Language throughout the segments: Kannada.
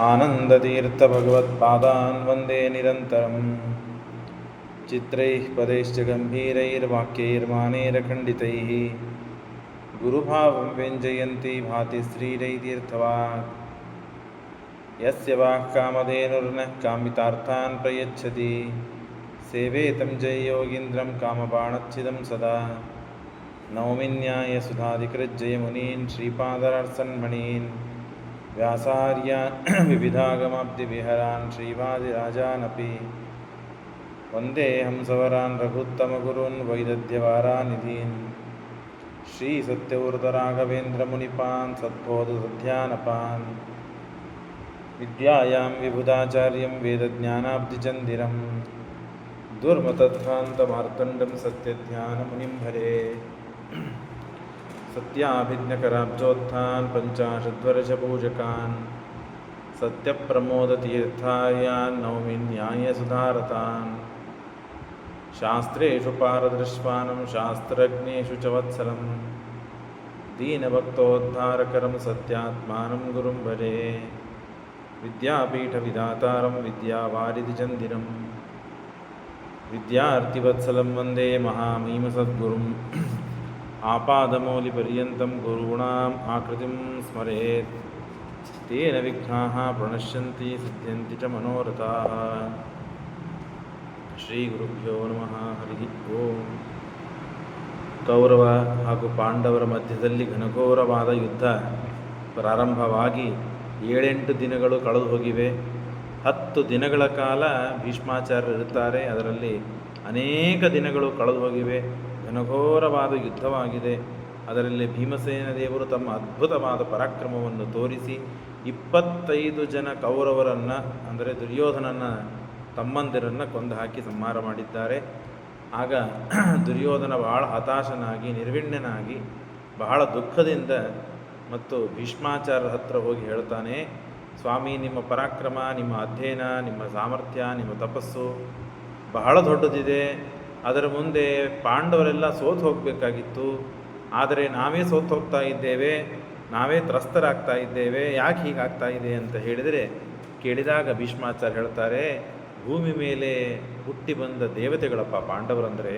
आनन्दतीर्थभगवत्पादान् वन्दे निरन्तरं चित्रैः पदैश्च गम्भीरैर्वाक्यैर्मानैरखण्डितैः गुरुभावं व्यञ्जयन्ती भाति श्रीरैतीर्थवाक् यस्य वाक्कामधेनुर्नः कामितार्थान् प्रयच्छति सेवेतं जययोगीन्द्रं कामबाणच्छिदं सदा नौमिन्यायसुधाधिकृज्जयमुनीन् श्रीपादरार्सन्मणीन् व्यासार्यान् विविधागमाब्धिविहरान् श्रीवादिराजानपि वन्दे हंसवरान् रघुत्तमगुरून् वैदग्ध्यवारानिधीन् श्रीसत्यव्रतराघवेन्द्रमुनिपान् सद्बोधसध्यानपान् विद्यायां विबुधाचार्यं वेदज्ञानाब्धिचन्दिरं दुर्मतध्वान्तमार्तण्डं सत्यज्ञानमुनिं भरे सत्याभिज्ञकराब्जोत्थान् पञ्चाशद्वर्षपूजकान् सत्यप्रमोदतीर्थार्यान् नौमिन्यायसुधारतान् शास्त्रेषु पारदृश्वानं शास्त्रज्ञेषु च वत्सलं दीनभक्तोद्धारकरं सत्यात्मानं गुरुं भजे विद्यापीठविधातारं विद्यावारिधिचन्दिरं विद्यार्थिवत्सलं वन्दे महामहिमसद्गुरुम् आपादमौलिपर्यन्तं गुरूणाम् आकृतिं स्मरेत् तेन विघ्नाः प्रणश्यन्ति सिद्ध्यन्ति च मनोरथाः ಶ್ರೀಗುರುಭ್ಯೋ ನಮಃ ಹರಿ ಓಂ. ಕೌರವ ಹಾಗೂ ಪಾಂಡವರ ಮಧ್ಯದಲ್ಲಿ ಘನಘೋರವಾದ ಯುದ್ಧ ಪ್ರಾರಂಭವಾಗಿ 7-8 ದಿನಗಳು ಕಳೆದು ಹೋಗಿವೆ. 10 ದಿನಗಳ ಕಾಲ ಭೀಷ್ಮಾಚಾರ್ಯರು ಇರುತ್ತಾರೆ. ಅದರಲ್ಲಿ ಅನೇಕ ದಿನಗಳು ಕಳೆದು ಹೋಗಿವೆ. ಘನಘೋರವಾದ ಯುದ್ಧವಾಗಿದೆ. ಅದರಲ್ಲಿ ಭೀಮಸೇನ ದೇವರು ತಮ್ಮ ಅದ್ಭುತವಾದ ಪರಾಕ್ರಮವನ್ನು ತೋರಿಸಿ 25 ಜನ ಕೌರವರನ್ನು ಅಂದರೆ ದುರ್ಯೋಧನನ ತಮ್ಮಂದಿರನ್ನು ಕೊಂದು ಹಾಕಿ ಸಂಹಾರ ಮಾಡಿದ್ದಾರೆ. ಆಗ ದುರ್ಯೋಧನ ಬಹಳ ಹತಾಶನಾಗಿ ನಿರ್ವಿಣ್ಯನಾಗಿ ಬಹಳ ದುಃಖದಿಂದ ಮತ್ತು ಭೀಷ್ಮಾಚಾರ್ಯರ ಹತ್ರ ಹೋಗಿ ಹೇಳ್ತಾನೆ, ಸ್ವಾಮಿ, ನಿಮ್ಮ ಪರಾಕ್ರಮ, ನಿಮ್ಮ ಅಧ್ಯಯನ, ನಿಮ್ಮ ಸಾಮರ್ಥ್ಯ, ನಿಮ್ಮ ತಪಸ್ಸು ಬಹಳ ದೊಡ್ಡದಿದೆ. ಅದರ ಮುಂದೆ ಪಾಂಡವರೆಲ್ಲ ಸೋತು ಹೋಗಬೇಕಾಗಿತ್ತು. ಆದರೆ ನಾವೇ ಸೋತು ಹೋಗ್ತಾ ಇದ್ದೇವೆ, ನಾವೇ ತ್ರಸ್ತರಾಗ್ತಾ ಇದ್ದೇವೆ, ಯಾಕೆ ಹೀಗಾಗ್ತಾ ಇದೆ ಅಂತ ಕೇಳಿದಾಗ ಭೀಷ್ಮಾಚಾರ್ಯ ಹೇಳ್ತಾರೆ, ಭೂಮಿ ಮೇಲೆ ಹುಟ್ಟಿ ಬಂದ ದೇವತೆಗಳಪ್ಪ ಪಾಂಡವರಂದರೆ,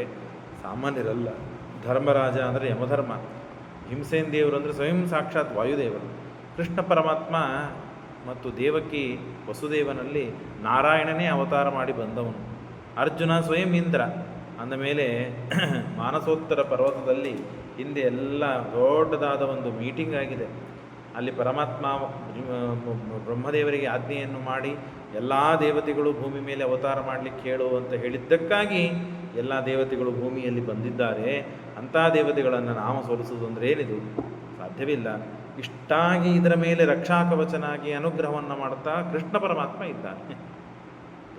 ಸಾಮಾನ್ಯರಲ್ಲ. ಧರ್ಮರಾಜ ಅಂದರೆ ಯಮಧರ್ಮ, ಭೀಮಸೇನ ದೇವರು ಅಂದರೆ ಸ್ವಯಂ ಸಾಕ್ಷಾತ್ ವಾಯುದೇವರು, ಕೃಷ್ಣ ಪರಮಾತ್ಮ ಮತ್ತು ದೇವಕಿ ವಸುದೇವನಲ್ಲಿ ನಾರಾಯಣನೇ ಅವತಾರ ಮಾಡಿ ಬಂದವನು, ಅರ್ಜುನ ಸ್ವಯಂ ಇಂದ್ರ. ಅಂದಮೇಲೆ ಮಾನಸೋತ್ತರ ಪರ್ವತದಲ್ಲಿ ಹಿಂದೆ ಎಲ್ಲ ದೊಡ್ಡದಾದ ಒಂದು ಮೀಟಿಂಗ್ ಆಗಿದೆ. ಅಲ್ಲಿ ಪರಮಾತ್ಮ ಬ್ರಹ್ಮದೇವರಿಗೆ ಆಜ್ಞೆಯನ್ನು ಮಾಡಿ ಎಲ್ಲ ದೇವತೆಗಳು ಭೂಮಿ ಮೇಲೆ ಅವತಾರ ಮಾಡಲಿಕ್ಕೆ ಹೇಳು ಅಂತ ಹೇಳಿದ್ದಕ್ಕಾಗಿ ಎಲ್ಲ ದೇವತೆಗಳು ಭೂಮಿಯಲ್ಲಿ ಬಂದಿದ್ದಾರೆ. ಅಂಥ ದೇವತೆಗಳನ್ನು ನಾವು ಸೋಲಿಸೋದು ಅಂದರೆ ಏನಿದು? ಸಾಧ್ಯವಿಲ್ಲ. ಇಷ್ಟಾಗಿ ಇದರ ಮೇಲೆ ರಕ್ಷಾಕವಚನಾಗಿ ಅನುಗ್ರಹವನ್ನು ಮಾಡ್ತಾ ಕೃಷ್ಣ ಪರಮಾತ್ಮ ಇದ್ದಾನೆ.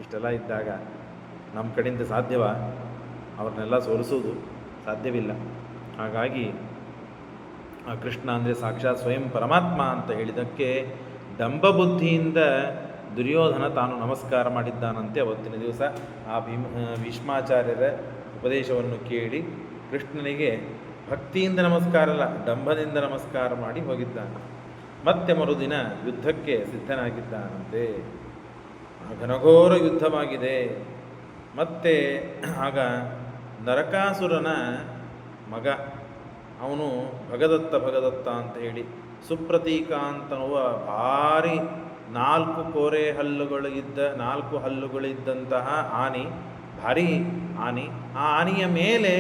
ಇಷ್ಟೆಲ್ಲ ಇದ್ದಾಗ ನಮ್ಮ ಕಡೆಯಿಂದ ಸಾಧ್ಯವ? ಅವ್ರನ್ನೆಲ್ಲ ಸೋಲಿಸೋದು ಸಾಧ್ಯವಿಲ್ಲ. ಹಾಗಾಗಿ ಆ ಕೃಷ್ಣ ಅಂದರೆ ಸಾಕ್ಷಾತ್ ಸ್ವಯಂ ಪರಮಾತ್ಮ ಅಂತ ಹೇಳಿದ್ದಕ್ಕೆ ಡಂಬಬುದ್ಧಿಯಿಂದ ದುರ್ಯೋಧನ ತಾನು ನಮಸ್ಕಾರ ಮಾಡಿದ್ದಾನಂತೆ. ಅವತ್ತಿನ ದಿವಸ ಆ ಭೀಷ್ಮಾಚಾರ್ಯರ ಉಪದೇಶವನ್ನು ಕೇಳಿ ಕೃಷ್ಣನಿಗೆ ಭಕ್ತಿಯಿಂದ ನಮಸ್ಕಾರ ಅಲ್ಲ, ಡಂಬದಿಂದ ನಮಸ್ಕಾರ ಮಾಡಿ ಹೋಗಿದ್ದಾನೆ. ಮತ್ತೆ ಮರುದಿನ ಯುದ್ಧಕ್ಕೆ ಸಿದ್ಧನಾಗಿದ್ದಾನಂತೆ. ಘನಘೋರ ಯುದ್ಧವಾಗಿದೆ. ಮತ್ತೆ ಆಗ ನರಕಾಸುರನ ಮಗ, ಅವನು ಭಗದತ್ತ ಅಂತ ಹೇಳಿ ಸುಪ್ರತೀಕ ಅಂತನ್ನುವ ಭಾರಿ 4 ಹಲ್ಲುಗಳಿದ್ದಂತಹ ಆನೆ, ಭಾರಿ ಆನೆ. ಆ ಆನೆಯ ಮೇಲೆ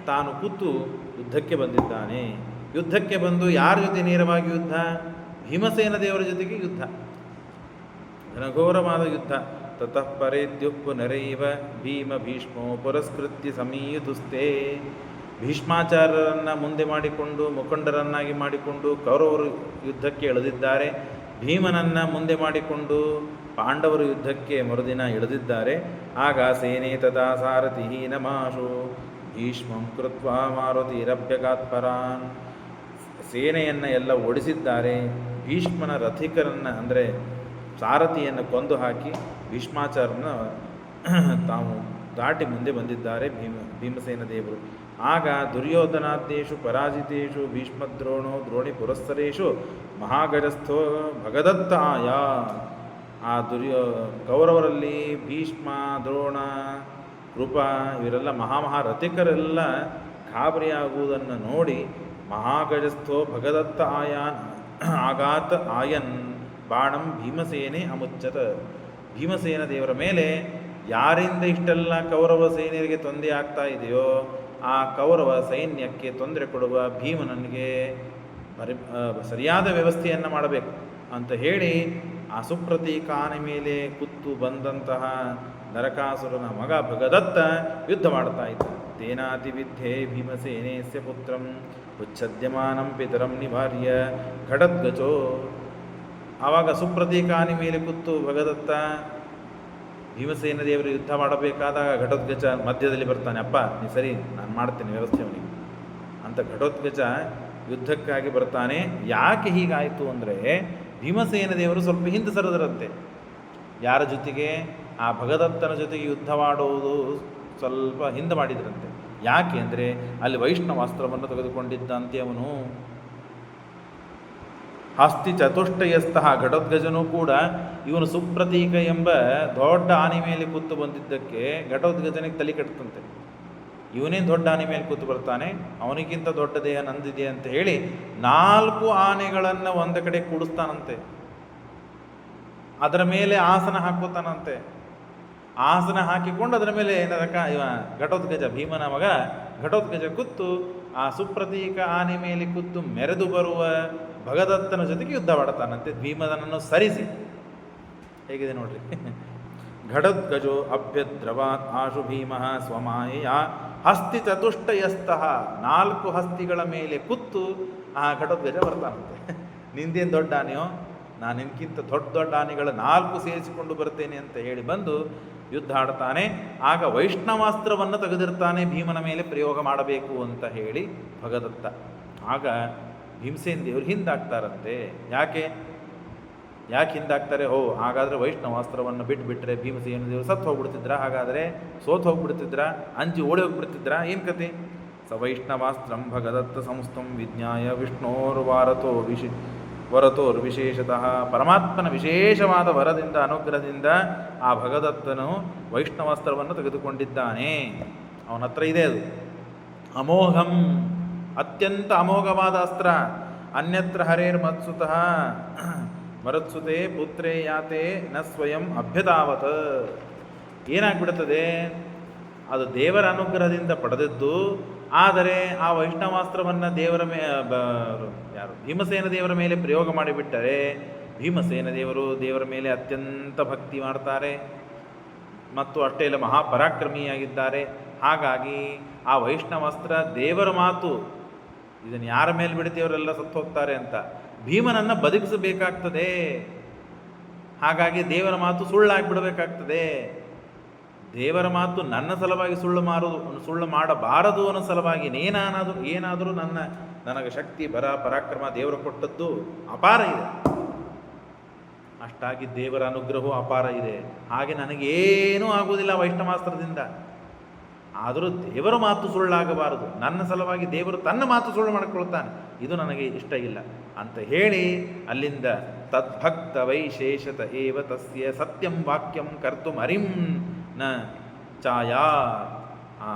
ತಾನು ಕೂತು ಯುದ್ಧಕ್ಕೆ ಬಂದಿದ್ದಾನೆ. ಯುದ್ಧಕ್ಕೆ ಬಂದು ಯಾರ ಜೊತೆ ನೇರವಾಗಿ ಯುದ್ಧ? ಭೀಮಸೇನ ದೇವರ ಜೊತೆಗೆ ಯುದ್ಧ. ಘನಘೋರವಾದ ಯುದ್ಧ. ತತಃ ಪರೇದ್ಯುಪ್ಪು ನರೈವ ಭೀಮ ಭೀಷ್ಮೋ ಪುರಸ್ಕೃತ್ಯ ಸಮೀಯುದುಸ್ತೆ. ಭೀಷ್ಮಾಚಾರ್ಯರನ್ನು ಮುಂದೆ ಮಾಡಿಕೊಂಡು ಮುಖಂಡರನ್ನಾಗಿ ಮಾಡಿಕೊಂಡು ಕೌರವರು ಯುದ್ಧಕ್ಕೆ ಇಳಿದಿದ್ದಾರೆ. ಭೀಮನನ್ನು ಮುಂದೆ ಮಾಡಿಕೊಂಡು ಪಾಂಡವರು ಯುದ್ಧಕ್ಕೆ ಮರುದಿನ ಇಳಿದಿದ್ದಾರೆ. ಆಗ ಸೇನೆ ತದಾ ಸಾರಥಿ ನಮಾಶು ಭೀಷ್ಮಂ ಕೃತ್ವಾ ಮಾರುತಿರಭ್ಯಗಾತ್ಪರಾನ್. ಸೇನೆಯನ್ನು ಎಲ್ಲ ಓಡಿಸಿದ್ದಾರೆ. ಭೀಷ್ಮನ ರಥಿಕರನ್ನು ಅಂದರೆ ಸಾರಥಿಯನ್ನು ಕೊಂದು ಹಾಕಿ ಭೀಷ್ಮಾಚಾರ್ಯನ ತಾವು ದಾಟಿ ಮುಂದೆ ಬಂದಿದ್ದಾರೆ ಭೀಮಸೇನ ದೇವರು. ಆಗ ದುರ್ಯೋಧನಾದ್ಯೇಷು ಪರಾಜಿತೇಷು ಭೀಷ್ಮದ್ರೋಣೋ ದ್ರೋಣಿ ಪುರಸ್ಸರೇಷು ಮಹಾಗಜಸ್ಥೋ ಭಗದತ್ತ ಆಯ. ಆ ಕೌರವರಲ್ಲಿ ಭೀಷ್ಮ, ದ್ರೋಣ, ಕೃಪ ಇವರೆಲ್ಲ ರಥಿಕರೆಲ್ಲ ಗಾಬರಿಯಾಗುವುದನ್ನು ನೋಡಿ ಮಹಾಗಜಸ್ಥೋ ಭಗದತ್ತ ಆಯಾನ್ ಆಗಾತ್ ಆಯನ್ ಬಾಣಂ ಭೀಮಸೇನೆ ಅಮುಚ್ಚತ. ಭೀಮಸೇನ ದೇವರ ಮೇಲೆ ಯಾರಿಂದ ಇಷ್ಟೆಲ್ಲ ಕೌರವ ಸೈನ್ಯರಿಗೆ ತೊಂದರೆ ಆಗ್ತಾ ಇದೆಯೋ ಆ ಕೌರವ ಸೈನ್ಯಕ್ಕೆ ತೊಂದರೆ ಕೊಡುವ ಭೀಮನಿಗೆ ಸರಿಯಾದ ವ್ಯವಸ್ಥೆಯನ್ನು ಮಾಡಬೇಕು ಅಂತ ಹೇಳಿ ಆ ಸುಪ್ರತೀಕ ಆನೆ ಮೇಲೆ ಕುತ್ತು ಬಂದಂತಹ ನರಕಾಸುರನ ಮಗ ಭಗದತ್ತ ಯುದ್ಧ ಮಾಡ್ತಾ ಇದ್ದ. ತೇನಾತಿ ವಿದ್ಯೆ ಭೀಮಸೇನೇಸ್ಯ ಪುತ್ರಂ ಉಚ್ಛದ್ಯಮಾನಂ ಪಿತರಂ ನಿವಾರ್ಯ ಘಟದ್ಗಜೋ. ಆವಾಗ ಸುಪ್ರತೀಕ ಆನೆ ಮೇಲೆ ಕುತ್ತು ಭಗದತ್ತ ಭೀಮಸೇನ ದೇವರು ಯುದ್ಧ ಮಾಡಬೇಕಾದಾಗ ಘಟೋತ್ಕಚ ಮಧ್ಯದಲ್ಲಿ ಬರ್ತಾನೆ. ಅಪ್ಪ ನೀ ಸರಿ, ನಾನು ಮಾಡ್ತೇನೆ ವ್ಯವಸ್ಥೆ ಅವನಿಗೆ ಅಂತ ಘಟೋತ್ಕಚ ಯುದ್ಧಕ್ಕಾಗಿ ಬರ್ತಾನೆ. ಯಾಕೆ ಹೀಗಾಯಿತು ಅಂದರೆ ಭೀಮಸೇನ ದೇವರು ಸ್ವಲ್ಪ ಹಿಂದೆ ಸರಿದರಂತೆ. ಯಾರ ಜೊತೆಗೆ? ಆ ಭಗದತ್ತನ ಜೊತೆಗೆ ಯುದ್ಧ ಮಾಡುವುದು ಸ್ವಲ್ಪ ಹಿಂದೆ ಮಾಡಿದ್ರಂತೆ. ಯಾಕೆ ಅಂದರೆ ಅಲ್ಲಿ ವೈಷ್ಣವಾಸ್ತ್ರವನ್ನು ತೆಗೆದುಕೊಂಡಿದ್ದಂತೆ ಅವನು. ಹಸ್ತಿ ಚತುಷ್ಟಯಸ್ಥಃ ಘಟೋತ್ಕಜನೂ ಕೂಡ ಇವನು ಸುಪ್ರತೀಕ ಎಂಬ ದೊಡ್ಡ ಆನೆ ಮೇಲೆ ಕೂತು ಬಂದಿದ್ದಕ್ಕೆ ಘಟೋತ್ಕಜನಿಗೆ ತಲೆ ಕಟ್ಟುತ್ತಂತೆ. ಇವನೇನು ದೊಡ್ಡ ಆನೆ ಮೇಲೆ ಕೂತು ಬರ್ತಾನೆ, ಅವನಿಗಿಂತ ದೊಡ್ಡ ದೇಹ ನಂದಿದೆ ಅಂತ ಹೇಳಿ 4 ಆನೆಗಳನ್ನು ಒಂದು ಕಡೆ ಕೂಡಿಸ್ತಾನಂತೆ. ಅದರ ಮೇಲೆ ಆಸನ ಹಾಕೋತಾನಂತೆ. ಆಸನ ಹಾಕಿಕೊಂಡು ಅದರ ಮೇಲೆ ಘಟೋತ್ಕಜ ಭೀಮನ ಮಗ ಘಟೋತ್ಕಜ ಕೂತು ಆ ಸುಪ್ರತೀಕ ಆನೆ ಮೇಲೆ ಕೂತು ಮೆರೆದು ಬರುವ ಭಗದತ್ತನ ಜೊತೆಗೆ ಯುದ್ಧ ಮಾಡ್ತಾನಂತೆ, ಭೀಮನನ್ನು ಸರಿಸಿ. ಹೇಗಿದೆ ನೋಡ್ರಿ. ಘಟೋತ್ಕಜೋ ಅಭ್ಯದ್ರವಾತ್ ಆಶು ಭೀಮಃ ಸ್ವಮಾಯೆಯ ಹಸ್ತಿ ಚತುಷ್ಟಯಸ್ಥಃ. 4 ಹಸ್ತಿಗಳ ಮೇಲೆ ಕೂತು ಆ ಘಟೋತ್ಕಜ ಬರ್ತಾನಂತೆ. ನಿಂದೇನು ದೊಡ್ಡ ಆನೆಯೋ, ನಾನು ನಿನ್ಕಿಂತ ದೊಡ್ಡ ಆನೆಗಳ 4 ಸೇರಿಸಿಕೊಂಡು ಬರ್ತೇನೆ ಅಂತ ಹೇಳಿ ಬಂದು ಯುದ್ಧ ಆಡ್ತಾನೆ. ಆಗ ವೈಷ್ಣವಾಸ್ತ್ರವನ್ನು ತೆಗೆದಿರ್ತಾನೆ ಭೀಮನ ಮೇಲೆ ಪ್ರಯೋಗ ಮಾಡಬೇಕು ಅಂತ ಹೇಳಿ ಭಗದತ್ತ. ಆಗ ಭೀಮಸೇನ ದೇವರು ಹಿಂದಾಗ್ತಾರಂತೆ. ಯಾಕೆ ಹಿಂದಾಗ್ತಾರೆ? ಹಾಗಾದರೆ ವೈಷ್ಣವಾಸ್ತ್ರವನ್ನು ಬಿಟ್ಟುಬಿಟ್ರೆ ಭೀಮಸೇನ ದೇವರು ಸತ್ತು ಹೋಗ್ಬಿಡ್ತಿದ್ರ? ಹಾಗಾದರೆ ಸೋತು ಹೋಗ್ಬಿಡ್ತಿದ್ರ? ಅಂಜಿ ಓಡಿ ಹೋಗ್ಬಿಡ್ತಿದ್ರ? ಏನು ಕತೆ? ಸ ವೈಷ್ಣವಾಸ್ತ್ರಂ ಭಗದತ್ತ ಸಂಸ್ಥಂ ವಿಜ್ಞಾಯ ವರತೋರ್ ವಿಶೇಷತಃ. ಪರಮಾತ್ಮನ ವಿಶೇಷವಾದ ವರದಿಂದ ಅನುಗ್ರಹದಿಂದ ಆ ಭಗದತ್ತನು ವೈಷ್ಣವಾಸ್ತ್ರವನ್ನು ತೆಗೆದುಕೊಂಡಿದ್ದಾನೆ. ಅವನ ಹತ್ರ ಇದೆ ಅದು ಅಮೋಘಂ, ಅತ್ಯಂತ ಅಮೋಘವಾದ ಅಸ್ತ್ರ. ಅನ್ಯತ್ರ ಹರೇರ್ ಮತ್ಸುತಃ ಮರತ್ಸುತೆ ಪುತ್ರೇ ಯಾತೆ ನ ಸ್ವಯಂ ಅಭ್ಯತಾವತ್. ಏನಾಗ್ಬಿಡುತ್ತದೆ? ಅದು ದೇವರ ಅನುಗ್ರಹದಿಂದ ಪಡೆದದ್ದು. ಆದರೆ ಆ ವೈಷ್ಣವಾಸ್ತ್ರವನ್ನು ಭೀಮಸೇನ ದೇವರ ಮೇಲೆ ಪ್ರಯೋಗ ಮಾಡಿಬಿಟ್ಟರೆ ಭೀಮಸೇನ ದೇವರು ದೇವರ ಮೇಲೆ ಅತ್ಯಂತ ಭಕ್ತಿ ಮಾಡ್ತಾರೆ ಮತ್ತು ಅಷ್ಟೇ ಇಲ್ಲ ಮಹಾಪರಾಕ್ರಮಿಯಾಗಿದ್ದಾರೆ. ಹಾಗಾಗಿ ಆ ವೈಷ್ಣವಾಸ್ತ್ರ ದೇವರ ಮಾತು, ಇದನ್ನು ಯಾರ ಮೇಲೆ ಬಿಡ್ತೀವರೆಲ್ಲ ಸತ್ತು ಹೋಗ್ತಾರೆ ಅಂತ ಭೀಮನನ್ನು ಬದುಕಿಸಬೇಕಾಗ್ತದೆ. ಹಾಗಾಗಿ ದೇವರ ಮಾತು ಸುಳ್ಳಾಗಿಬಿಡಬೇಕಾಗ್ತದೆ. ದೇವರ ಮಾತು ನನ್ನ ಸಲುವಾಗಿ ಸುಳ್ಳು ಮಾಡಬಾರದು ಅನ್ನೋ ಸಲುವಾಗಿ ಏನಾದರೂ ನನಗೆ ಶಕ್ತಿ ಪರಾಕ್ರಮ ದೇವರು ಕೊಟ್ಟದ್ದು ಅಪಾರ ಇದೆ. ಅಷ್ಟಾಗಿ ದೇವರ ಅನುಗ್ರಹವೂ ಅಪಾರ ಇದೆ. ಹಾಗೆ ನನಗೇನೂ ಆಗುವುದಿಲ್ಲ ವೈಷ್ಣವಾಸ್ತ್ರದಿಂದ. ಆದರೂ ದೇವರ ಮಾತು ಸುಳ್ಳಾಗಬಾರದು. ನನ್ನ ಸಲುವಾಗಿ ದೇವರು ತನ್ನ ಮಾತು ಸುಳ್ಳು ಮಾಡಿಕೊಳ್ತಾನೆ, ಇದು ನನಗೆ ಇಷ್ಟ ಇಲ್ಲ ಅಂತ ಹೇಳಿ ಅಲ್ಲಿಂದ ತದ್ಭಕ್ತ ವೈಶೇಷತ ಏವ ತಸ್ಯ ಸತ್ಯಂ ವಾಕ್ಯಂ ಕರ್ತು ಹರಿಂ ನ ಛಾಯಾ. ಆ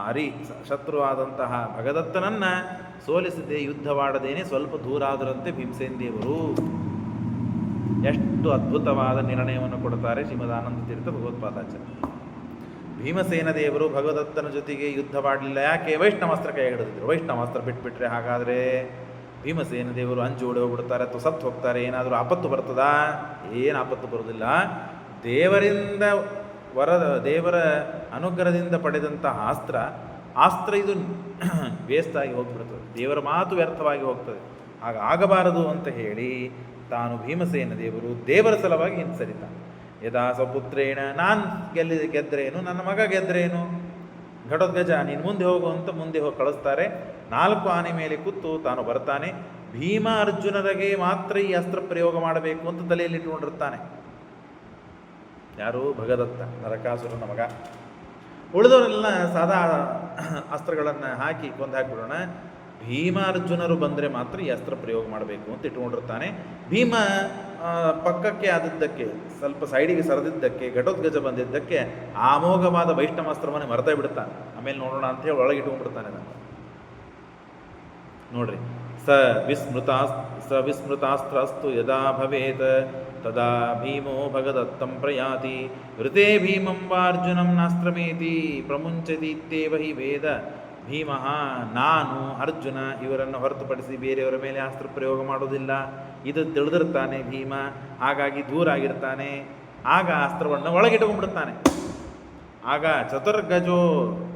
ಶತ್ರುವಾದಂತಹ ಭಗದತ್ತನನ್ನು ಸೋಲಿಸದೆ ಯುದ್ಧವಾಡದೇನೆ ಸ್ವಲ್ಪ ದೂರ ಆದರಂತೆ ಭೀಮಸೇನ ದೇವರು. ಎಷ್ಟು ಅದ್ಭುತವಾದ ನಿರ್ಣಯವನ್ನು ಕೊಡ್ತಾರೆ ಶ್ರೀಮದಾನಂದ ತೀರ್ಥ ಭಗವತ್ಪಾದಾಚಾರ್ಯ. ಭೀಮಸೇನ ದೇವರು ಭಗದತ್ತನ ಜೊತೆಗೆ ಯುದ್ಧ ಮಾಡಲಿಲ್ಲ. ಯಾಕೆ? ವೈಷ್ಣವಾಸ್ತ್ರ ಕೈ ಹಿಡಿದಿದ್ರು. ವೈಷ್ಣವಾಸ್ತ್ರ ಬಿಟ್ಬಿಟ್ರೆ ಹಾಗಾದರೆ ಭೀಮಸೇನ ದೇವರು ಅಂಜು ಓಡಿ ಹೋಗ್ಬಿಡ್ತಾರೆ ಅಥವಾ ಸತ್ತು ಹೋಗ್ತಾರೆ. ಏನಾದರೂ ಆಪತ್ತು ಬರ್ತದಾ? ಏನು ಆಪತ್ತು ಬರೋದಿಲ್ಲ. ದೇವರ ಅನುಗ್ರಹದಿಂದ ಪಡೆದಂತಹ ಅಸ್ತ್ರ ಇದು ವೇಸ್ಟ್ ಆಗಿ ಹೋಗ್ಬಿಡ್ತದೆ. ದೇವರ ಮಾತು ವ್ಯರ್ಥವಾಗಿ ಹೋಗ್ತದೆ. ಆಗಬಾರದು ಅಂತ ಹೇಳಿ ತಾನು ಭೀಮಸೇನ ದೇವರು ದೇವರ ಸಲುವಾಗಿ ಹಿಂಸರಿತಾನೆ. ಯದಾ ಸ್ವಪುತ್ರೇಣ, ನಾನು ಗೆದ್ರೇನು, ನನ್ನ ಮಗ ಗೆದ್ರೇನು, ಘಟೋತ್ಕಜ ನೀನು ಮುಂದೆ ಹೋಗು ಅಂತ ಮುಂದೆ ಹೋಗಿ ಕಳಿಸ್ತಾರೆ. 4 ಆನೆ ಮೇಲೆ ಕೂತು ತಾನು ಬರ್ತಾನೆ. ಭೀಮ ಅರ್ಜುನರಿಗೆ ಮಾತ್ರ ಈ ಅಸ್ತ್ರ ಪ್ರಯೋಗ ಮಾಡಬೇಕು ಅಂತ ತಲೆಯಲ್ಲಿ ಇಟ್ಟುಕೊಂಡಿರ್ತಾನೆ. ಯಾರು? ಭಗದತ್ತ, ನರಕಾಸುರನ ಮಗ. ಉಳಿದವರೆಲ್ಲ ಸಾದಾ ಅಸ್ತ್ರಗಳನ್ನು ಹಾಕಿ ಕೊಂದು ಹಾಕಿಬಿಡೋಣ. ಭೀಮಾರ್ಜುನರು ಬಂದರೆ ಮಾತ್ರ ಈ ಅಸ್ತ್ರ ಪ್ರಯೋಗ ಮಾಡಬೇಕು ಅಂತ ಇಟ್ಕೊಂಡಿರ್ತಾನೆ. ಭೀಮ ಪಕ್ಕಕ್ಕೆ ಆದದ್ದಕ್ಕೆ, ಸ್ವಲ್ಪ ಸೈಡಿಗೆ ಸರದಿದ್ದಕ್ಕೆ, ಘಟೋದ್ಗಜ ಬಂದಿದ್ದಕ್ಕೆ ಅಮೋಘವಾದ ವೈಷ್ಣವಾಸ್ತ್ರವನ್ನೇ ಮರೆತೇ ಬಿಡ್ತಾನೆ. ಆಮೇಲೆ ನೋಡೋಣ ಅಂತ ಹೇಳಿ ಒಳಗೆ ಇಟ್ಕೊಂಡ್ಬಿಡ್ತಾನೆ ಅದನ್ನು. ನೋಡ್ರಿ, ಸ ವಿಸ್ಮೃತಾಸ್ತ್ರಸ್ತು ಯದಾ ಭವೇತ್ ತದಾ ಭೀಮೋ ಭಗದತ್ತಂ ಪ್ರಯಾತಿ ಋತೆ ಭೀಮಂ ವಾರ್ಜುನಂ ನಾಸ್ತ್ರಮೇತಿ ಪ್ರಮುಂಚತೀತ್ಯೇವ ಹಿ ವೇದ ಭೀಮಃ. ನಾನು ಅರ್ಜುನ ಇವರನ್ನು ಹೊರತುಪಡಿಸಿ ಬೇರೆಯವರ ಮೇಲೆ ಅಸ್ತ್ರ ಪ್ರಯೋಗ ಮಾಡೋದಿಲ್ಲ, ಇದು ತಿಳಿದಿರ್ತಾನೆ ಭೀಮ. ಹಾಗಾಗಿ ದೂರ ಆಗಿರ್ತಾನೆ. ಆಗ ಅಸ್ತ್ರವನ್ನು ಒಳಗಿಟ್ಟುಕೊಂಡ್ಬಿಡ್ತಾನೆ. ಆಗ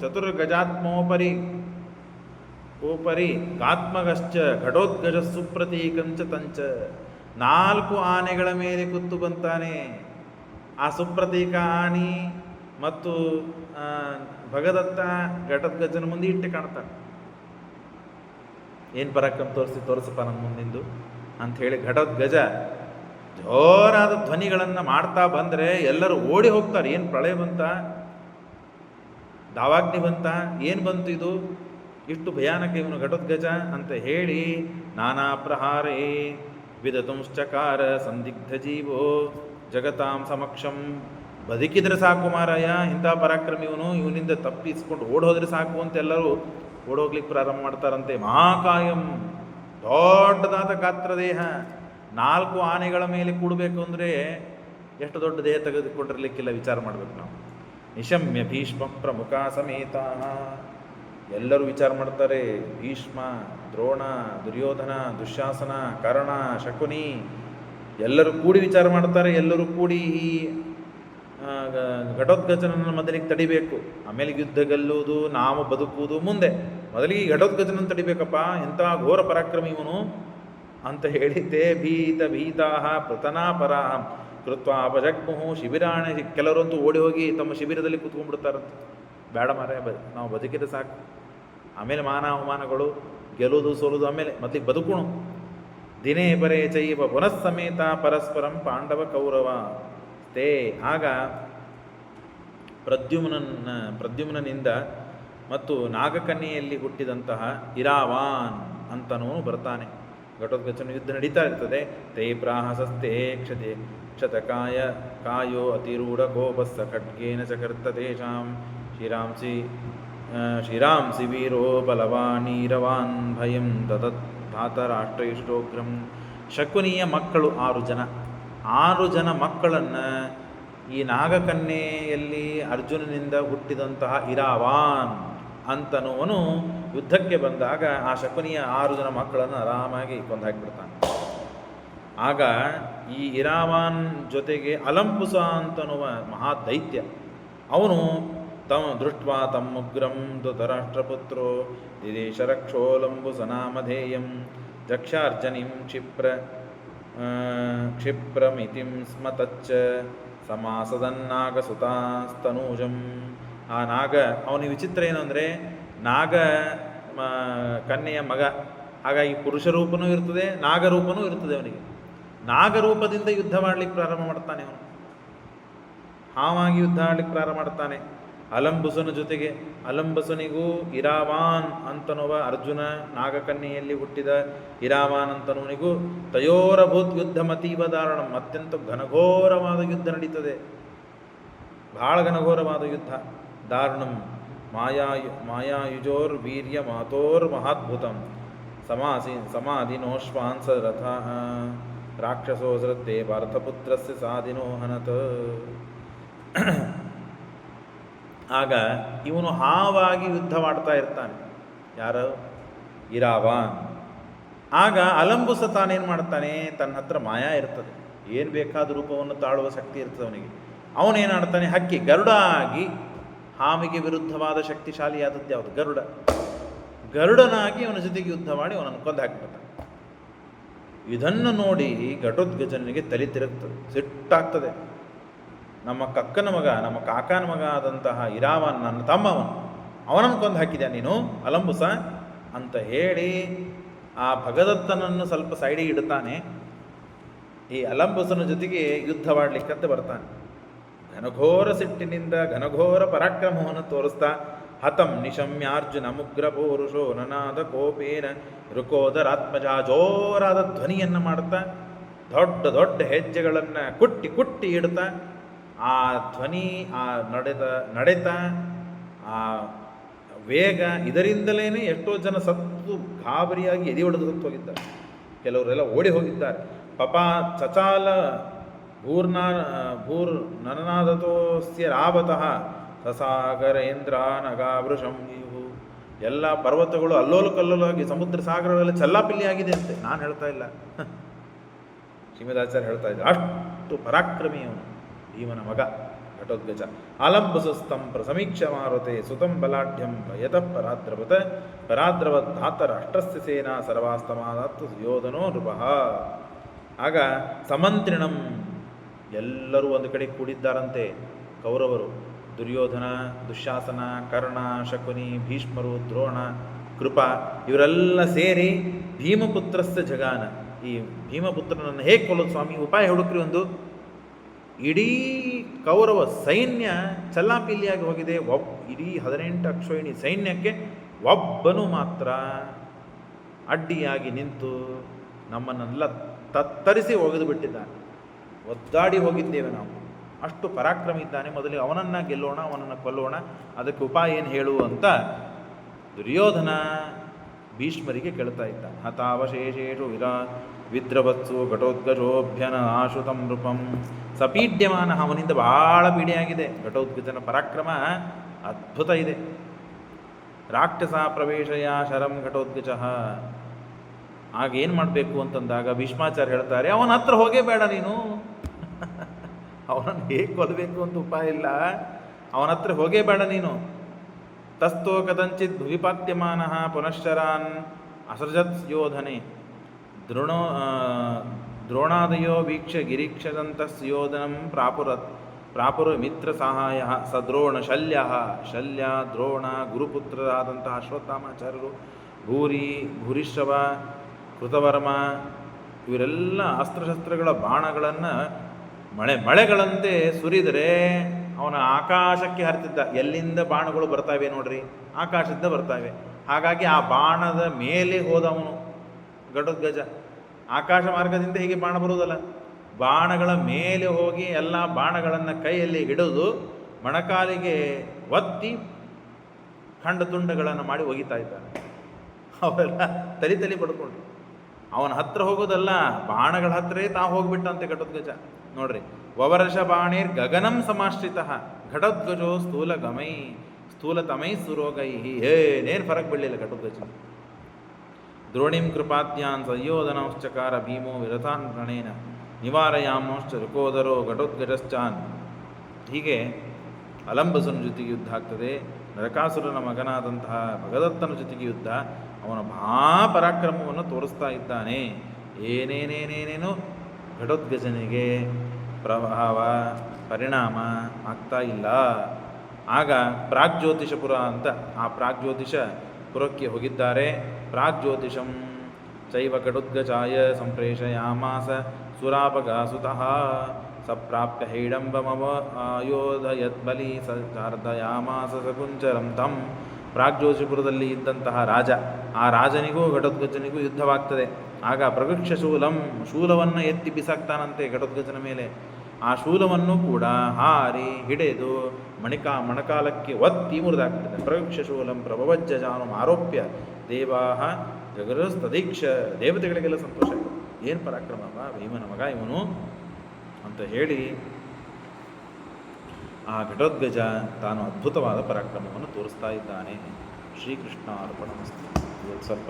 ಚತುರ್ಗಜಾತ್ಮೋಪರಿ ಗಾತ್ಮಗಶ್ಚ ಘಟೋದ್ಗಜ ಸುಪ್ರತೀಕಂಚ ತಂಚ. 4 ಆನೆಗಳ ಮೇಲೆ ಕುತ್ತು ಬಂತಾನೆ. ಆ ಸುಪ್ರತೀಕ ಆನಿ ಮತ್ತು ಭಗದತ್ತ ಘಟೋದ್ಗಜನ ಮುಂದೆ ಇಟ್ಟು ಕಾಣ್ತಾನೆ. ಏನು ಪರಾಕ್ರಮ ತೋರಿಸಪ್ಪ ನನ್ನ ಮುಂದಿಂದು ಅಂಥೇಳಿ ಘಟೋದ್ಗಜ ಜೋರಾದ ಧ್ವನಿಗಳನ್ನು ಮಾಡ್ತಾ ಬಂದರೆ ಎಲ್ಲರೂ ಓಡಿ ಹೋಗ್ತಾರೆ. ಏನು ಪ್ರಳಯ ಬಂತ, ದಾವಾಗ್ನಿ ಬಂತ, ಏನು ಬಂತು ಇದು, ಇಷ್ಟು ಭಯಾನಕ ಇವನು ಘಟೋದ್ಗಜ ಅಂತ ಹೇಳಿ ನಾನಾ ಪ್ರಹಾರೇ ವಿದತುಂಶ್ಚಕಾರ ಸಂದಿಗ್ಧ ಜೀವೋ ಜಗತಾಂ ಸಮಕ್ಷಂ. ಬದುಕಿದ್ರೆ ಸಾಕು ಮಾರಾಯ, ಇಂಥ ಪರಾಕ್ರಮಿ ಇವನಿಂದ ತಪ್ಪಿಸ್ಕೊಂಡು ಓಡೋದ್ರೆ ಸಾಕು ಅಂತ ಎಲ್ಲರೂ ಓಡೋಗ್ಲಿಕ್ಕೆ ಪ್ರಾರಂಭ ಮಾಡ್ತಾರಂತೆ. ಮಹಾಕಾಯಂ, ದೊಡ್ಡದಾದ ಗಾತ್ರ ದೇಹ. 4 ಆನೆಗಳ ಮೇಲೆ ಕೂಡಬೇಕು ಅಂದರೆ ಎಷ್ಟು ದೊಡ್ಡ ದೇಹ ತೆಗೆದುಕೊಂಡಿರ್ಲಿಕ್ಕಿಲ್ಲ, ವಿಚಾರ ಮಾಡಬೇಕು ನಾವು. ನಿಶಮ್ಯ ಭೀಷ್ಮ ಪ್ರಮುಖ ಸಮೇತ. ಎಲ್ಲರೂ ವಿಚಾರ ಮಾಡ್ತಾರೆ. ಭೀಷ್ಮ, ದ್ರೋಣ, ದುರ್ಯೋಧನ, ದುಶ್ಯಾಸನ, ಕರ್ಣ, ಶಕುನಿ ಎಲ್ಲರೂ ಕೂಡಿ ವಿಚಾರ ಮಾಡ್ತಾರೆ. ಎಲ್ಲರೂ ಕೂಡಿ ಈ ಘಟೋದ್ಗಜನನ್ನು ಮೊದಲಿಗೆ ತಡಿಬೇಕು, ಆಮೇಲೆ ಯುದ್ಧ ಗೆಲ್ಲುವುದು, ನಾವು ಬದುಕುವುದು ಮುಂದೆ. ಮೊದಲಿಗೆ ಈ ಘಟೋದ್ಗಜನನ್ನು ತಡಿಬೇಕಪ್ಪ, ಎಂಥ ಘೋರ ಪರಾಕ್ರಮಿ ಇವನು ಅಂತ ಹೇಳಿದ್ದೆ. ಭೀತಾ ಪೃತನಾಪರ ಕೃತ್ವ ಅಪಜಗ್ಮುಹು ಶಿಬಿರಾಣಿ. ಕೆಲವರಂತೂ ಓಡಿ ಹೋಗಿ ತಮ್ಮ ಶಿಬಿರದಲ್ಲಿ ಕೂತ್ಕೊಂಡ್ಬಿಡ್ತಾರಂತೆ. ಬೇಡ ಮಾರಾಯ, ನಾವು ಬದುಕಿದ್ರೆ ಸಾಕು, ಆಮೇಲೆ ಮಾನ ಅವಮಾನಗಳು, ಗೆಲ್ಲುವುದು ಸೋಲುವುದು, ಆಮೇಲೆ ಮೊದಲಿಗೆ ಬದುಕೋಣ. ದಿನೇ ಪರೇ ಚೈವ ಪುನಃಸಮೇತ ಪರಸ್ಪರಂ ಪಾಂಡವ ಕೌರವ ತೇ. ಆಗ ಪ್ರದ್ಯುಮ್ನನಿಂದ ಮತ್ತು ನಾಗಕನ್ಯೆಯಲ್ಲಿ ಹುಟ್ಟಿದಂತಹ ಇರಾವಾನ್ ಅಂತನವನು ಬರ್ತಾನೆ. ಘಟೋದ್ಗಜನ ಯುದ್ಧ ನಡೀತಾ ಇರ್ತದೆ. ತೇ ಪ್ರಾಹಸಸ್ತೆ ಕಾಯೋ ಅತಿರೂಢ ಕೋಪಸ್ಸ ಖಡ್ಗೇನ ಚಕರ್ತ ತೇಷಾಂ ಶಿರಾಂಸಿ ವೀರೋ ಬಲವಾನೀರವಾನ್ ಭಯಂ ಧಾತರಾಷ್ಟ್ರೈಷ್ಟೋಗ್ರಂ. ಶಕುನಿಯ ಮಕ್ಕಳು 6 ಜನ ಮಕ್ಕಳನ್ನು ಈ ನಾಗಕನ್ಯೆಯಲ್ಲಿ ಅರ್ಜುನನಿಂದ ಹುಟ್ಟಿದಂತಹ ಇರಾವಾನ್ ಅಂತನುವನು ಯುದ್ಧಕ್ಕೆ ಬಂದಾಗ ಆ ಶಕುನಿಯ 6 ಜನ ಮಕ್ಕಳನ್ನು ಆರಾಮಾಗಿ ಕೊಂದು ಹಾಕಿಬಿಡ್ತಾನೆ. ಆಗ ಈ ಇರಾವಾನ್ ಜೊತೆಗೆ ಅಲಂಪುಸ ಅಂತನುವ ಮಹಾದೈತ್ಯ, ಅವನು ದೃಷ್ಟ್ವಾ ತಮ್ಮುಗ್ರಂ ಧೃತರಾಷ್ಟ್ರಪುತ್ರೋ ದಿದೇಶರಕ್ಷೋಲಂಬುಸನಾಮಧೇಯಂ ಜಕ್ಷಾರ್ಜನಿಂ ಕ್ಷಿಪ್ರಮಿತಿಂ ಸ್ಮತಚ್ಚ ಸಮಾಸದನ್ನಾಗಸುತಾಸ್ತನೂಜಂ. ಆ ಅವನಿಗೆ ವಿಚಿತ್ರ ಏನು ಅಂದರೆ, ಕನ್ಯೆಯ ಮಗ, ಹಾಗಾಗಿ ಪುರುಷ ರೂಪನೂ ಇರ್ತದೆ, ನಾಗರೂಪನೂ ಇರ್ತದೆ. ಅವನಿಗೆ ನಾಗರೂಪದಿಂದ ಯುದ್ಧ ಮಾಡಲಿಕ್ಕೆ ಪ್ರಾರಂಭ ಮಾಡ್ತಾನೆ. ಅವನು ಹಾವಾಗಿ ಯುದ್ಧ ಮಾಡಲಿಕ್ಕೆ ಪ್ರಾರಂಭ ಮಾಡ್ತಾನೆ. ಅಲಂಬುಸನ ಜೊತೆಗೆ, ಅಲಂಬುಸನಿಗೂ ಇರಾವಾನ್ ಅಂತನುವ ಅರ್ಜುನ ನಾಗಕನ್ಯೆಯಲ್ಲಿ ಹುಟ್ಟಿದ ಇರಾವಾನ್ ಅಂತನುವನಿಗೂ ತಯೋರಭೂತ್ ಯುದ್ಧ ಮತೀವ ದಾರುಣಂ. ಅತ್ಯಂತ ಘನಘೋರವಾದ ಯುದ್ಧ ನಡೀತದೆ, ಬಹಳ ಘನಘೋರವಾದ ಯುದ್ಧ. ದಾರುಣಂ ಮಾಯಾಯುಜೋರ್ ವೀರ್ಯ ಮಾತೋರ್ ಮಹಾದ್ಭುತಂ ಸಮಾಧಿನೋಶ್ವಾಂಸ ರಥ ರಾಕ್ಷಸೋ ಶ್ರದ್ಧೆ ಪಾರ್ಥಪುತ್ರಸ್ಯ ಸಾಧಿನೋ ಹನತ. ಆಗ ಇವನು ಹಾವಾಗಿ ಯುದ್ಧ ಮಾಡ್ತಾ ಇರ್ತಾನೆ. ಯಾರು? ಇರಾವಾನ್. ಆಗ ಅಲಂಬುಸ ತಾನೇನು ಮಾಡ್ತಾನೆ, ತನ್ನ ಹತ್ರ ಮಾಯಾ ಇರ್ತದೆ, ಏನು ಬೇಕಾದ ರೂಪವನ್ನು ತಾಳುವ ಶಕ್ತಿ ಇರ್ತದೆ ಅವನಿಗೆ. ಅವನೇನಾಡ್ತಾನೆ, ಹಕ್ಕಿ ಗರುಡ ಆಗಿ ಹಾವಿಗೆ ವಿರುದ್ಧವಾದ ಶಕ್ತಿಶಾಲಿಯಾದದ್ದು ಯಾವುದು? ಗರುಡನಾಗಿ ಅವನ ಜೊತೆಗೆ ಯುದ್ಧ ಮಾಡಿ ಅವನನ್ನು ಕೊಂದು ಹಾಕಿಬಿಡ್ತಾನೆ. ಇದನ್ನು ನೋಡಿ ಘಟೋದ್ಗಜನಿಗೆ ತಲೆ ತಿರುಗ್ತದೆ, ಸಿಟ್ಟಾಗ್ತದೆ. ನಮ್ಮ ಕಕ್ಕನ ಮಗ, ನಮ್ಮ ಕಾಕನ ಮಗ ಆದಂತಹ ಇರಾವನ್ ನನ್ನ ತಮ್ಮವನು, ಅವನನ್ನು ಕೊಂದು ಹಾಕಿದ್ಯಾ ನೀನು ಅಲಂಬುಸ ಅಂತ ಹೇಳಿ ಆ ಭಗದತ್ತನನ್ನು ಸ್ವಲ್ಪ ಸೈಡಿಗೆ ಇಡ್ತಾನೆ. ಈ ಅಲಂಬುಸನ ಜೊತೆಗೆ ಯುದ್ಧ ಮಾಡಲಿಕ್ಕಂತ ಬರ್ತಾನೆ. ಘನಘೋರ ಸಿಟ್ಟಿನಿಂದ ಘನಘೋರ ಪರಾಕ್ರಮವನ್ನು ತೋರಿಸ್ತಾ ಹತಂ ನಿಶಮ್ಯಾರ್ಜುನ ಮುಗ್ರ ಪೌರುಷೋ ನನಾದ ಕೋಪೇನ ಋಕೋದರಾತ್ಮಜ, ಜೋರಾದ ಧ್ವನಿಯನ್ನು ಮಾಡ್ತಾ ದೊಡ್ಡ ದೊಡ್ಡ ಹೆಜ್ಜೆಗಳನ್ನು ಕುಟ್ಟಿ ಕುಟ್ಟಿ ಇಡ್ತಾ ಆ ಧ್ವನಿ, ಆ ನಡೆತ, ಆ ವೇಗ, ಇದರಿಂದಲೇ ಎಷ್ಟೋ ಜನ ಸತ್ತು ಗಾಬರಿಯಾಗಿ ಎದೆ ಹೊಡೆದು ಸತ್ತು ಹೋಗಿದ್ದಾರೆ. ಕೆಲವರೆಲ್ಲ ಓಡಿ ಹೋಗಿದ್ದಾರೆ. ಪಪಾ ಚಚಾಲ ಭೂರ್ನನಾದತೋಸ್ಯ ರಾವತಃ ಸಸಾಗರೇಂದ್ರ ನಗಾವೃಷಂ ಇವು. ಎಲ್ಲ ಪರ್ವತಗಳು ಅಲ್ಲೋಲು ಕಲ್ಲೋಲಾಗಿ ಸಮುದ್ರ ಸಾಗರವೆಲ್ಲ ಚಲ್ಲಾಪಿಲ್ಲಿ ಆಗಿದೆ ಅಂತೆ. ನಾನು ಹೇಳ್ತಾ ಇಲ್ಲ, ಶ್ರೀಮದಾಚಾರ್ಯ ಹೇಳ್ತಾ ಇದ್ದ. ಅಷ್ಟು ಪರಾಕ್ರಮಿ ಅವನು, ಭೀಮನ ಮಗ ಘಟೋದ್ಗಜ. ಆಲಂಬಸುಸ್ತಂ ಪ್ರಸಮೀಕ್ಷ ಮಾರುತೆ ಸುತಂ ಬಲಾಢ್ಯಂ ಯತಃ ಪರಾದ್ರವತ್ ಧಾತರ ಅಷ್ಟಸ್ಯ ಸೇನಾ ಸರ್ವಾಸ್ತಮಾದತ್ತು ಯೋಧನೋ ನೃಪಃ. ಆಗ ಸಮಂತ್ರಿಣಂ, ಎಲ್ಲರೂ ಒಂದು ಕಡೆ ಕೂಡಿದ್ದಾರಂತೆ ಕೌರವರು. ದುರ್ಯೋಧನ, ದುಶ್ಯಾಸನ, ಕರ್ಣ, ಶಕುನಿ, ಭೀಷ್ಮರು, ದ್ರೋಣ, ಕೃಪ ಇವರೆಲ್ಲ ಸೇರಿ ಭೀಮಪುತ್ರಸ್ಯ ಜಗಾನ. ಈ ಭೀಮಪುತ್ರನನ್ನು ಹೇಗೆ ಕೊಲ್ಲೋದು ಸ್ವಾಮಿ, ಉಪಾಯ ಹುಡುಕ್ರಿ ಒಂದು. ಇಡೀ ಕೌರವ ಸೈನ್ಯ ಚಲ್ಲಾಪಿಲ್ಲಿಯಾಗಿ ಹೋಗಿದೆ. ಇಡೀ 18 ಅಕ್ಷೋಹಿಣಿ ಸೈನ್ಯಕ್ಕೆ ಒಬ್ಬನು ಮಾತ್ರ ಅಡ್ಡಿಯಾಗಿ ನಿಂತು ನಮ್ಮನ್ನೆಲ್ಲ ತತ್ತರಿಸಿ ಒಗೆದು ಬಿಟ್ಟಿದ್ದಾನೆ. ಒದ್ದಾಡಿ ಹೋಗಿದ್ದೇವೆ ನಾವು. ಅಷ್ಟು ಪರಾಕ್ರಮ ಇದ್ದಾನೆ. ಮೊದಲಿಗೆ ಅವನನ್ನು ಗೆಲ್ಲೋಣ, ಅವನನ್ನು ಕೊಲ್ಲೋಣ, ಅದಕ್ಕೆ ಉಪಾಯ ಏನು ಹೇಳು ಅಂತ ದುರ್ಯೋಧನ ಭೀಷ್ಮರಿಗೆ ಕೇಳ್ತಾ ಇದ್ದ. ಹತಾವಶೇಷೇಷು ವಿದ್ರವತ್ಸು ಘಟೋದ್ಗಜೋಭ್ಯನ ಆಶುತಂ ನೃಪಂ ಸಪೀಡ್ಯಮಾನ. ಅವನಿಂದ ಬಹಳ ಪೀಡೆಯಾಗಿದೆ. ಘಟೋದ್ಗಜನ ಪರಾಕ್ರಮ ಅದ್ಭುತ ಇದೆ. ರಾಕ್ಷಸ ಪ್ರವೇಶಯ ಶರಂ ಘಟೋದ್ಗಜ. ಆಗ ಏನು ಮಾಡಬೇಕು ಅಂತಂದಾಗ ಭೀಷ್ಮಾಚಾರ್ಯ ಹೇಳ್ತಾರೆ, ಅವನ ಹತ್ರ ಹೋಗೇ ಬೇಡ ನೀನು. ಅವನನ್ನು ಹೇಗೆ ಕೊಲ್ಲಬೇಕು ಅಂತ ಉಪಾಯ ಇಲ್ಲ, ಅವನ ಹತ್ರ ಹೋಗೇ ಬೇಡ ನೀನು. ತಸ್ಥೋ ಕದಂಚಿತ್ ವಿಪಾತ್ಯಮಾನ ಪುನಶ್ಚರಾನ್ ಅಸೃಜತ್ ಯೋಧನೆ ದ್ರೋಣಾದಯೋ ವೀಕ್ಷ್ಯ ಗಿರೀಕ್ಷದಂತಸ್ಯೋಧನಂ ಪ್ರಾಪುರ ಮಿತ್ರ ಸಹಾಯ ಸದ್ರೋಣ ಶಲ್ಯ ದ್ರೋಣ ಗುರುಪುತ್ರರಾದಂತಹ ಅಶ್ವತ್ಥಾಮಾಚಾರ್ಯರು, ಭೂರಿಶ್ರವ, ಕೃತವರ್ಮ ಇವರೆಲ್ಲ ಅಸ್ತ್ರಶಸ್ತ್ರಗಳ ಬಾಣಗಳನ್ನು ಮಳೆಗಳಂತೆ ಸುರಿದರೆ ಅವನ ಆಕಾಶಕ್ಕೆ ಹರಿತಿದ್ದ. ಎಲ್ಲಿಂದ ಬಾಣಗಳು ಬರ್ತಾವೆ ನೋಡ್ರಿ, ಆಕಾಶದಿಂದ ಬರ್ತಾವೆ. ಹಾಗಾಗಿ ಆ ಬಾಣದ ಮೇಲೆ ಹೋದವನು ಘಟೋದ್ಗಜ. ಆಕಾಶ ಮಾರ್ಗದಿಂದ ಹೀಗೆ ಬಾಣ ಬರುವುದಲ್ಲ, ಬಾಣಗಳ ಮೇಲೆ ಹೋಗಿ ಎಲ್ಲ ಬಾಣಗಳನ್ನು ಕೈಯಲ್ಲಿ ಹಿಡಿದು ಮೊಣಕಾಲಿಗೆ ಒತ್ತಿ ಖಂಡ ತುಂಡಗಳನ್ನು ಮಾಡಿ ಒಗಿತಾ ಇದ್ದಾನೆ. ಅವೆಲ್ಲ ತಲಿ ಪಡ್ಕೊಂಡ್ರು. ಅವನ ಹತ್ರ ಹೋಗೋದಲ್ಲ, ಬಾಣಗಳ ಹತ್ರೇ ತಾ ಹೋಗ್ಬಿಟ್ಟಂತೆ ಘಟೋದ್ಗಜ. ನೋಡ್ರಿ, ವವರ್ಷ ಬಾಣೇರ್ ಗಗನಂ ಸಮಾಶ್ರಿತ ಘಟೋದ್ಗಜೋ ಸ್ಥೂಲತಮೈ ಸುರೋಗೈ. ಏನೇನು ಫರಕ್ ಬೀಳಲಿಲ್ಲ ಘಟೋದ್ಗಜ. ದ್ರೋಣಿಂ ಕೃಪಾದ್ಯಾನ್ ಸಂಯೋಧನಶ್ಚಕಾರ ಭೀಮೋ ವಿರತಾನ್ ರಣೇನ ನಿವಾರಯಾಮೋಶ್ಚ ಋಕೋದರೋ ಘಟೋದ್ಗಜಶ್ಚಾನ್. ಹೀಗೆ ಅಲಂಬಸನ ಜೊತೆಗೆ ಯುದ್ಧ ಆಗ್ತದೆ. ನರಕಾಸುರನ ಮಗನಾದಂತಹ ಭಗದತ್ತನ ಜೊತೆಗೆ ಯುದ್ಧ. ಅವನ ಮಹಾಪರಾಕ್ರಮವನ್ನು ತೋರಿಸ್ತಾ ಇದ್ದಾನೆ. ಏನೇನೇನೇನೇನು ಘಟೋದ್ಗಜನಿಗೆ ಪ್ರಭಾವ ಪರಿಣಾಮ ಆಗ್ತಾ ಇಲ್ಲ. ಆಗ ಪ್ರಾಗ್ಜ್ಯೋತಿಷಪುರ ಅಂತ ಆ ಪ್ರಾಗ್ಜ್ಯೋತಿಷಪುರಕ್ಕೆ ಹೋಗಿದ್ದಾರೆ. ಪ್ರಾಗ್ಜ್ಯೋತಿಷಂ ಚೈವ ಘಟೋದ್ಗಜಾಯ ಸಂಪ್ರೇಷಯಾಮಾಸ ಸುರಾಪಗಾಸುತಃ ಸಪ್ರಾಪ್ಯ ಹೈಡಂಬಮವ ಆಯೋಧಯದ್ಬಲಿ ಸಾರ್ಧಯಾಮಾಸ ಸಕುಂಚರಂ ತಂ. ಪ್ರಾಗ್ಜ್ಯೋತಿಷಪುರದಲ್ಲಿ ಇದ್ದಂತಹ ರಾಜ, ಆ ರಾಜನಿಗೂ ಘಟೋದ್ಗಜನಿಗೂ ಯುದ್ಧವಾಗ್ತದೆ. ಆಗ ಪ್ರವೃಕ್ಷ ಶೂಲವನ್ನು ಎತ್ತಿ ಬಿಸಾಕ್ತಾನಂತೆ ಘಟೋದ್ಗಜನ ಮೇಲೆ. ಆ ಶೂಲವನ್ನು ಕೂಡ ಹಾರಿ ಹಿಡಿದು ಮೊಣಕಾಲಕ್ಕೆ ಒತ್ತಿ ಮುರಿದಾಗ್ತದೆ. ಪ್ರವೃಕ್ಷ ಶೂಲಂ ಪ್ರಭವಜ್ಜಾನು ಆರೋಪ್ಯ ದೇವಾಹ ಜಗರಸ್ತದೀಕ್ಷ. ದೇವತೆಗಳಿಗೆಲ್ಲ ಸಂತೋಷ. ಏನು ಪರಾಕ್ರಮವ, ಭೀಮನ ಮಗ ಇವನು ಅಂತ ಹೇಳಿ ಆ ಘಟೋದ್ಗಜ ತಾನು ಅದ್ಭುತವಾದ ಪರಾಕ್ರಮವನ್ನು ತೋರಿಸ್ತಾ ಇದ್ದಾನೆ. ಶ್ರೀಕೃಷ್ಣ ಅರ್ಪಣಮಸ್ತು. ಇವತ್ತು ಸ್ವಲ್ಪ